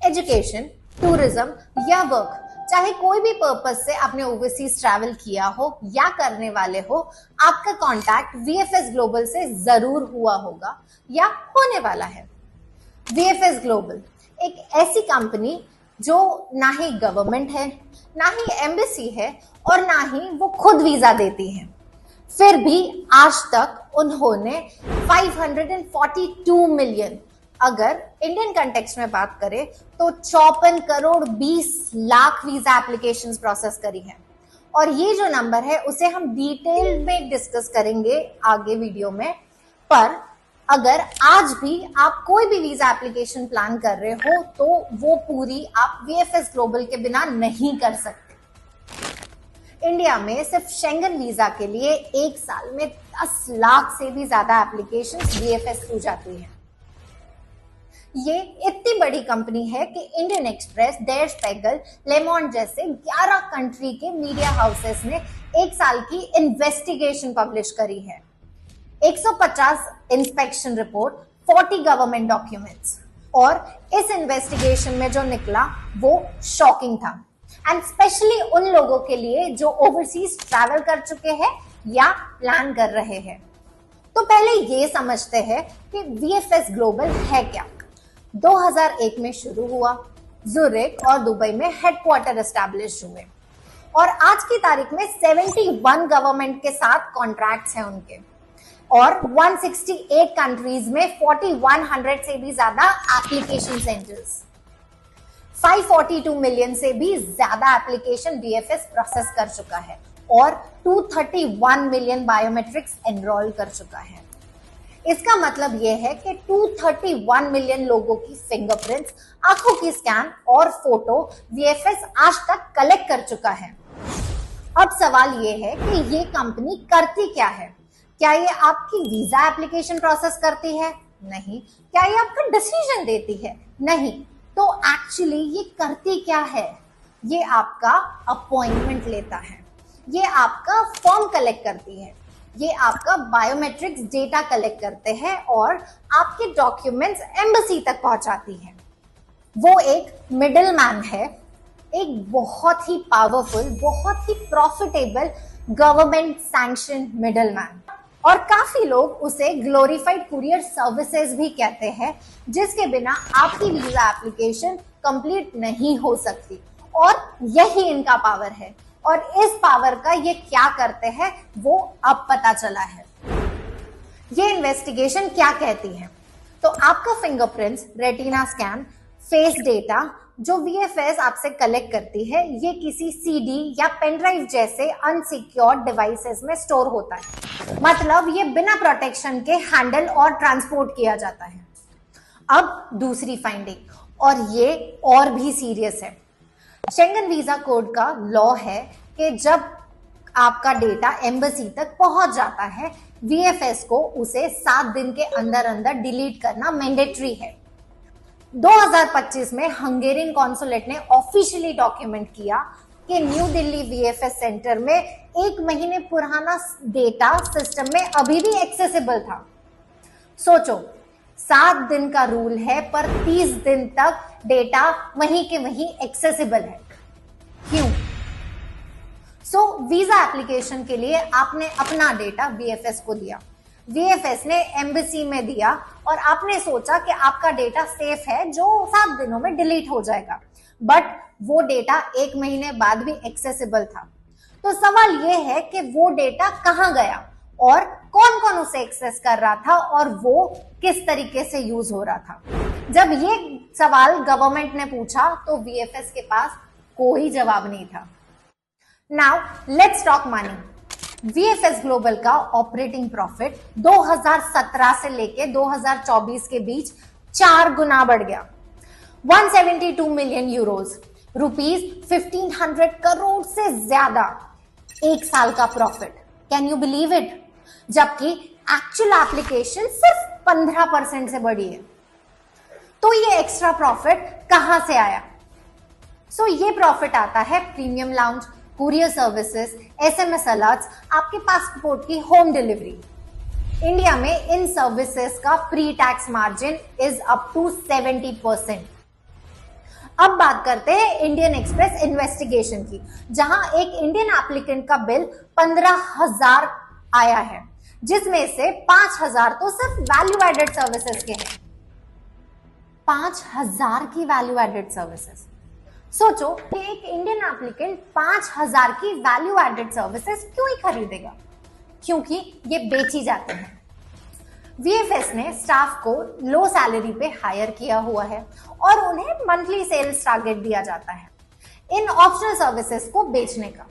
Education, tourism या work, चाहे कोई भी पर्पस से आपने ओवरसीज ट्रैवल किया हो या करने वाले हो, आपका कांटेक्ट वीएफएस ग्लोबल से जरूर हुआ होगा या होने वाला है। वीएफएस ग्लोबल एक ऐसी कंपनी जो ना ही गवर्नमेंट है, ना ही एम्बेसी है और ना ही वो खुद वीजा देती है। फिर भी आज तक उन्होंने 542 मिलियन, अगर इंडियन कंटेक्स्ट में बात करें तो 54 crore 20 lakh visa applications process करी है। और ये जो नंबर है उसे हम डिटेल में डिस्कस करेंगे आगे वीडियो में। पर अगर आज भी आप कोई भी वीजा एप्लीकेशन प्लान कर रहे हो तो वो पूरी आप वीएफएस ग्लोबल के बिना नहीं कर सकते। इंडिया में सिर्फ शेंगन वीजा के लिए एक साल में 10 लाख से भी ज्यादा एप्लीकेशंस वीएफएस थ्रू जाती हैं। ये इतनी बड़ी कंपनी है कि इंडियन एक्सप्रेस, डेयर स्पेगल, लेमॉन्ड जैसे 11 कंट्री के मीडिया हाउसेस ने एक साल की इन्वेस्टिगेशन पब्लिश करी है। 150 इंस्पेक्शन रिपोर्ट, 40 गवर्नमेंट डॉक्यूमेंट्स, और इस इन्वेस्टिगेशन में जो निकला वो शॉकिंग था, एंड स्पेशली उन लोगों के लिए जो ओवरसीज ट्रैवल कर चुके हैं या प्लान कर रहे हैं। तो पहले ये समझते हैं कि वीएफएस ग्लोबल है क्या। 2001 में शुरू हुआ, ज़ुरिक और दुबई में हेडक्वार्टर एस्टैब्लिश हुए और आज की तारीख में 71 गवर्नमेंट के साथ कॉन्ट्रैक्ट्स हैं उनके, और 168 कंट्रीज में 4100 से भी ज्यादा एप्लीकेशन सेंटर्स, 542 मिलियन से भी ज्यादा एप्लीकेशन वीएफएस प्रोसेस कर चुका है और 231 मिलियन बायोमेट्रिक्स एनरोल कर चुका है। इसका मतलब यह है कि 231 मिलियन लोगों की फिंगरप्रिंट्स, आंखों की स्कैन और फोटो वीएफएस आज तक कलेक्ट कर चुका है। अब सवाल यह है कि ये कंपनी करती क्या है? क्या ये आपकी वीजा एप्लीकेशन प्रोसेस करती है? नहीं। क्या ये आपका डिसीजन देती है? नहीं। तो एक्चुअली ये करती क्या है? ये आपका अपॉइंटमेंट लेता है, ये आपका फॉर्म कलेक्ट करती है, ये आपका बायोमेट्रिक्स डेटा कलेक्ट करते हैं और आपके डॉक्यूमेंट्स एम्बेसी तक पहुंचाती है। वो एक मिडिल मैन है, एक बहुत ही पावरफुल, बहुत ही profitable government sanction middle man, और काफी लोग उसे ग्लोरीफाइड कुरियर सर्विसेज भी कहते हैं, जिसके बिना आपकी वीजा एप्लीकेशन कंप्लीट नहीं हो सकती। और यही इनका पावर है, और इस पावर का ये क्या करते हैं वो अब पता चला है। ये इन्वेस्टिगेशन क्या कहती है? तो आपका fingerprints, retina scan, face data जो वीएफएस आपसे कलेक्ट करती है, ये किसी सीडी या पेनड्राइव जैसे अनसिक्योर्ड डिवाइसेस में स्टोर होता है। मतलब ये बिना प्रोटेक्शन के हैंडल और ट्रांसपोर्ट किया जाता है। अब दूसरी फाइंडिंग, और ये और भी सीरियस है। शेंगन वीजा कोड का लॉ है कि जब आपका डेटा एम्बेसी तक पहुंच जाता है, वीएफएस को उसे 7 दिन के अंदर अंदर डिलीट करना मैंडेटरी है। 2025 में हंगेरियन कॉन्सुलेट ने ऑफिशियली डॉक्यूमेंट किया कि न्यू दिल्ली वीएफएस सेंटर में 1 महीने पुराना डेटा सिस्टम में अभी भी एक्सेसिबल था। सोचो, 7 दिन का रूल है पर 30 दिन तक डेटा वहीं के वहीं एक्सेसिबल है। क्यों? वीजा एप्लीकेशन के लिए आपने अपना डेटा वीएफएस को दिया, वीएफएस ने एम्बेसी में दिया, और आपने सोचा कि आपका डेटा सेफ है जो 7 दिनों में डिलीट हो जाएगा, बट वो डेटा 1 महीने बाद भी एक्सेसिबल था। तो सवाल ये है कि वो डेटा कहाँ गया और कौन कौन उसे एक्सेस कर रहा था और वो किस तरीके से यूज हो रहा था। जब ये सवाल गवर्नमेंट ने पूछा तो वीएफएस के पास कोई जवाब नहीं था। Now let's talk money. VFS global का ऑपरेटिंग प्रॉफिट 2017 से लेके 2024 के बीच 4 गुना बढ़ गया। 172 मिलियन यूरोज, रुपीज 1500 करोड़ से ज्यादा एक साल का profit. Can you believe it? जबकि एक्चुअल एप्लीकेशन सिर्फ 15% से बढ़ी है। तो ये एक्स्ट्रा प्रॉफिट कहां से आया? ये प्रॉफिट आता है premium lounge, courier services, SMS alerts, आपके पासपोर्ट की होम डिलीवरी। इंडिया में इन सर्विसेज का pre tax margin is up to 70%। अब बात करते हैं इंडियन एक्सप्रेस इन्वेस्टिगेशन की, जहां एक इंडियन एप्लीकेंट का बिल 15,000 आया है, जिसमें से 5,000 तो सिर्फ वैल्यू एडेड सर्विसेज के हैं। 5,000 की वैल्यू एडेड सर्विसेज। सोचो कि एक इंडियन एप्लीकेंट 5,000 की वैल्यू एडेड सर्विसेज क्यों ही खरीदेगा? क्योंकि ये बेची जाते हैं। वीएफएस ने स्टाफ को लो सैलरी पे हायर किया हुआ है और उन्हें मंथली सेल्स टारगेट दिया जाता है इन ऑप्शनल सर्विसेज को बेचने का।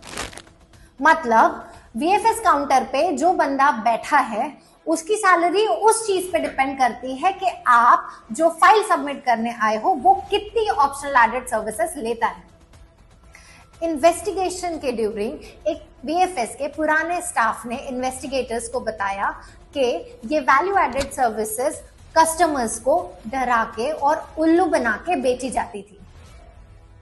मतलब वीएफएस काउंटर पे जो बंदा बैठा है उसकी सैलरी उस चीज पे डिपेंड करती है कि आप जो फाइल सबमिट करने आए हो वो कितनी ऑप्शनल एडेड सर्विसेज लेता है। इन्वेस्टिगेशन के ड्यूरिंग एक वीएफएस के पुराने स्टाफ ने इन्वेस्टिगेटर्स को बताया कि ये वैल्यू एडेड सर्विसेज कस्टमर्स को डरा के और उल्लू बना के बेची जाती थी।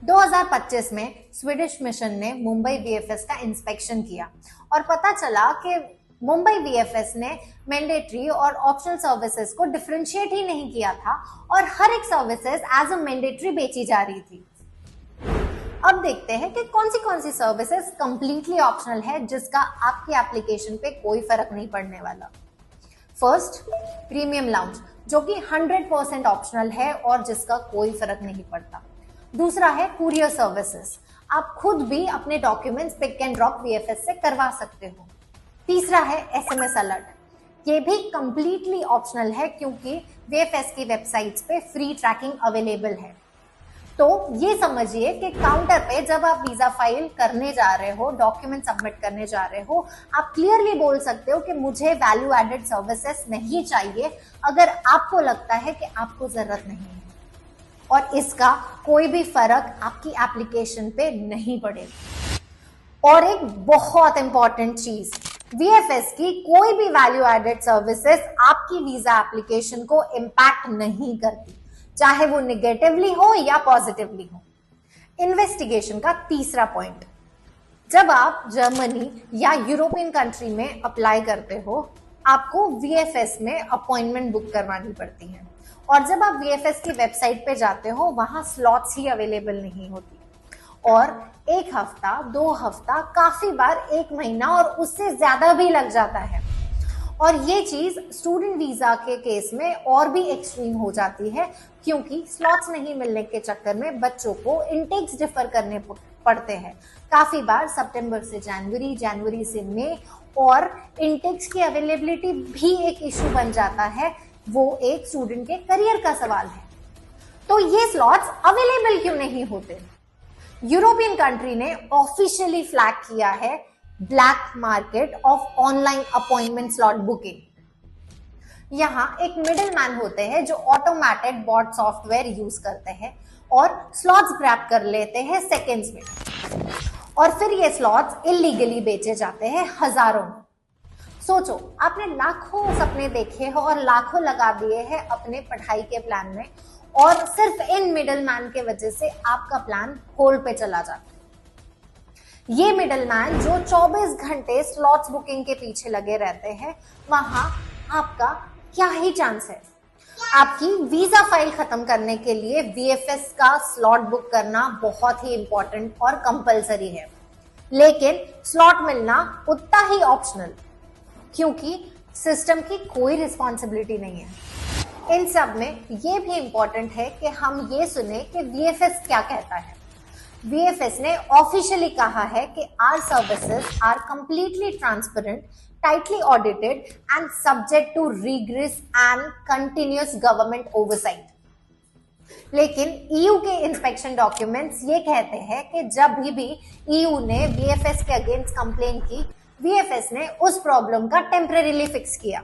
2025 में स्वीडिश मिशन ने मुंबई वीएफएस का इंस्पेक्शन किया और पता चला कि मुंबई वीएफएस ने मैंडेटरी और ऑप्शनल सर्विसेज को डिफरेंशिएट ही नहीं किया था और हर एक सर्विसेज एज अ मैंडेटरी बेची जा रही थी। अब देखते हैं कि कौन सी सर्विसेज कंप्लीटली ऑप्शनल है जिसका आपकी एप्लीकेशन पे कोई फर्क नहीं पड़ने वाला। फर्स्ट, प्रीमियम लाउंज, जो कि 100% ऑप्शनल है और जिसका कोई फर्क नहीं पड़ता। दूसरा है कुरियर सर्विसेज, आप खुद भी अपने documents pick and drop VFS से करवा सकते हो। तीसरा है एसएमएस अलर्ट, ये भी कंप्लीटली ऑप्शनल है क्योंकि वीएफएस की वेबसाइट्स पे फ्री ट्रैकिंग अवेलेबल है। तो ये समझिए कि काउंटर पे जब आप वीजा फाइल करने जा रहे हो, डॉक्यूमेंट सबमिट करने जा रहे हो, आप क्लियरली बोल सकते हो कि मुझे वैल्यू एडेड सर्विसेज नहीं चाहिए अगर आपको लगता है कि आपको जरूरत नहीं है और इसका कोई भी फर्क आपकी एप्लीकेशन पे नहीं पड़ेगा। और एक बहुत इंपॉर्टेंट चीज, वीएफएस की कोई भी वैल्यू एडेड सर्विसेज आपकी वीजा एप्लीकेशन को इम्पैक्ट नहीं करती, चाहे वो निगेटिवली हो या पॉजिटिवली हो। इन्वेस्टिगेशन का तीसरा पॉइंट, जब आप जर्मनी या यूरोपियन कंट्री में अप्लाई करते हो, आपको वीएफएस में अपॉइंटमेंट बुक करवानी पड़ती है और जब आप वीएफएस की वेबसाइट पे जाते हो वहां स्लॉट्स ही अवेलेबल नहीं होती और 1 हफ्ता, 2 हफ्ता, काफी बार 1 महीना और उससे ज्यादा भी लग जाता है। और ये चीज स्टूडेंट वीजा के केस में और भी एक्सट्रीम हो जाती है क्योंकि स्लॉट्स नहीं मिलने के चक्कर में बच्चों को इनटेक्स डिफर करने पड़ते हैं। काफी बार सितंबर से जनवरी, जनवरी से मई, और इनटेक्स की अवेलेबिलिटी भी एक इशू बन जाता है। वो एक स्टूडेंट के करियर का सवाल है। तो ये स्लॉट्स अवेलेबल क्यों नहीं होते? यूरोपियन कंट्री ने ऑफिशियली फ्लैग किया है black market of online appointment slot booking. यहां एक मिडिल मैन होते हैं जो ऑटोमेटेड बॉट सॉफ्टवेयर यूज करते हैं और स्लॉट्स ग्रैब कर लेते हैं सेकेंड्स में और फिर ये स्लॉट्स इलीगली बेचे जाते हैं हजारों में। सोचो, आपने लाखों सपने देखे हैं और लाखों लगा दिए हैं अपने पढ़ाई के प्लान में और सिर्फ इन मिडिल मैन के वजह से आपका प्लान होल्ड पे चला जाता है। ये मिडलमैन जो 24 घंटे स्लॉट्स बुकिंग के पीछे लगे रहते हैं, वहां आपका क्या ही चांस है। आपकी वीजा फाइल खत्म करने के लिए वीएफएस का स्लॉट बुक करना बहुत ही इंपॉर्टेंट और कंपलसरी है, लेकिन स्लॉट मिलना उतना ही ऑप्शनल क्योंकि सिस्टम की कोई रिस्पॉन्सिबिलिटी नहीं है। इन सब में ये भी इंपॉर्टेंट है कि हम ये सुने कि वीएफएस क्या कहता है। वीएफएस ने ऑफिशियली कहा है कि our services are completely transparent, tightly audited and subject to rigorous and continuous government oversight. लेकिन ईयू के इंस्पेक्शन डॉक्यूमेंट्स ये कहते हैं कि जब भी ईयू ने वीएफएस के अगेंस्ट कंप्लेन की, वीएफएस ने उस प्रॉब्लम का टेम्परेरीली फिक्स किया,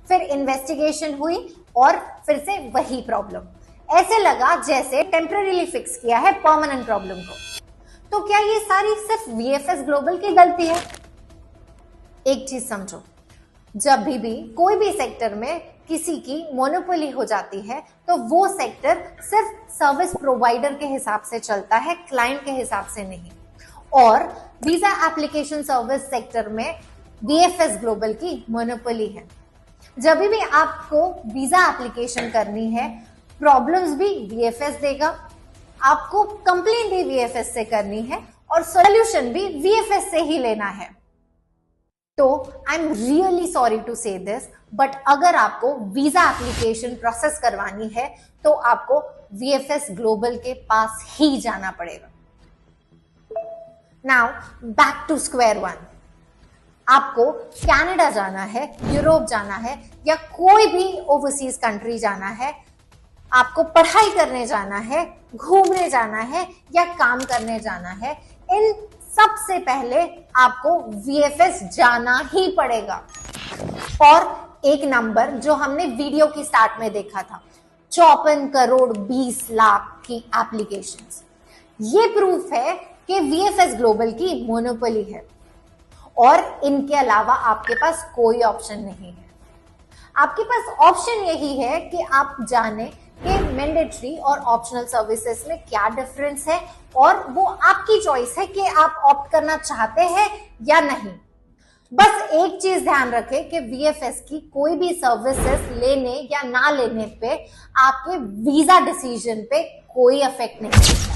फिर इन्वेस्टिगेशन हुई और फिर से वही प्रॉब्लम। ऐसे लगा जैसे टेम्परेरीली फिक्स किया है परमानेंट प्रॉब्लम को। तो क्या ये सारी सिर्फ वीएफएस ग्लोबल की गलती है? एक चीज समझो, जब भी कोई भी सेक्टर में किसी की मोनोपोली हो जाती है तो वो सेक्टर सिर्फ सर्विस प्रोवाइडर के हिसाब से चलता है, क्लाइंट के हिसाब से नहीं। और वीजा एप्लीकेशन सर्विस सेक्टर में वीएफएस ग्लोबल की मोनोपोली है। जब भी आपको वीजा एप्लीकेशन करनी है, प्रॉब्लम्स भी वीएफएस देगा, आपको कंप्लेंट भी वीएफएस से करनी है और सोल्यूशन भी वीएफएस से ही लेना है। तो I am really sorry to say this, but अगर आपको वीजा एप्लीकेशन प्रोसेस करवानी है तो आपको वीएफएस ग्लोबल के पास ही जाना पड़ेगा। Now back to square one. आपको कनाडा जाना है, यूरोप जाना है या कोई भी ओवरसीज कंट्री जाना है, आपको पढ़ाई करने जाना है, घूमने जाना है या काम करने जाना है, इन सबसे पहले आपको वीएफएस जाना ही पड़ेगा। और एक नंबर जो हमने वीडियो की स्टार्ट में देखा था, 54 करोड़ 20 लाख की एप्लीकेशंस, ये प्रूफ है कि वीएफएस ग्लोबल की मोनोपोली है और इनके अलावा आपके पास कोई ऑप्शन नहीं है। आपके पास ऑप्शन यही है कि आप जाने कि मैंडेटरी और ऑप्शनल सर्विसेज में क्या डिफरेंस है और वो आपकी चॉइस है कि आप ऑप्ट करना चाहते हैं या नहीं। बस एक चीज ध्यान रखें कि वीएफएस की कोई भी सर्विसेज लेने या ना लेने पे आपके वीजा डिसीजन पे कोई इफेक्ट नहीं है।